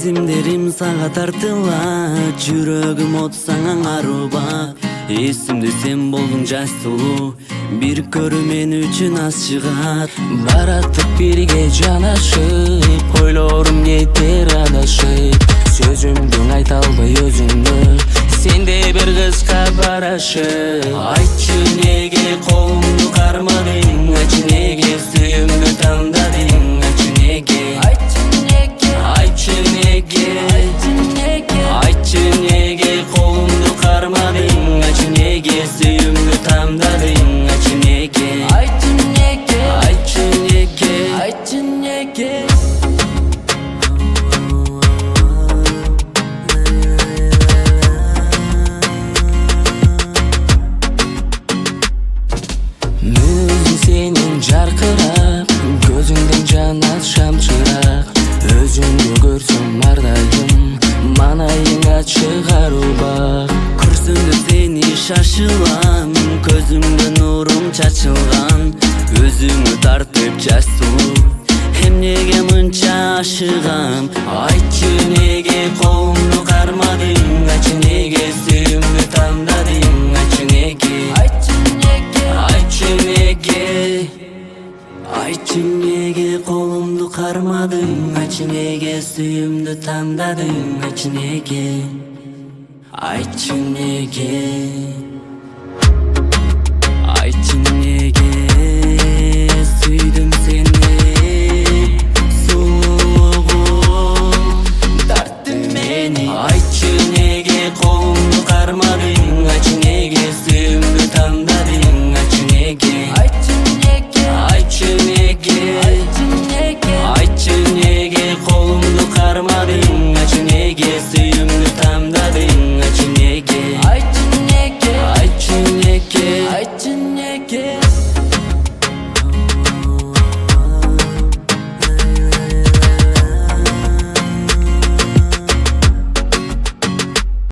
Сезимдерим сага тартылат, жүрөгүм от сага арубак. Эсимде сен болдуң жаш сулуу, бир көрүү мен үчүн аз чыгат. Бараттык бирге жанашып, ойлорум кетер адашып. Сөзүмдү айта албай өзүңдү, сенде бир кызга барашып. Айтчы неге колумду кармадың, айтчы неге сүйүүмдү тандадың, айтчы неге, айтчы неге, айтчы неге, айтчы неге колумду кармадың, айтчы неге сүйүүмдү тандадың, айтчы неге, айтчы неге, айтчы неге, айтчы неге. Мүнөзүң сенин жаркырап, көзүңдөн жанат шамчырак. Өзүңдү көрсөм ар дайым, манайың ачык арубак. Көрсөмдө сени шашылам, көзүмдө нурум чачылган. Өзүңө тартып жаш сулуу, эмнеге мынча ашыгам. Айтчы неге колумду кармадың, айтчы неге сүйүүмдү тандадың, айтчы неге, айтчы неге, айтчы неге, айтчы неге колумду кармадың, айтчы неге сүйүүмдү тандадың, айтчы неге, айтчы неге.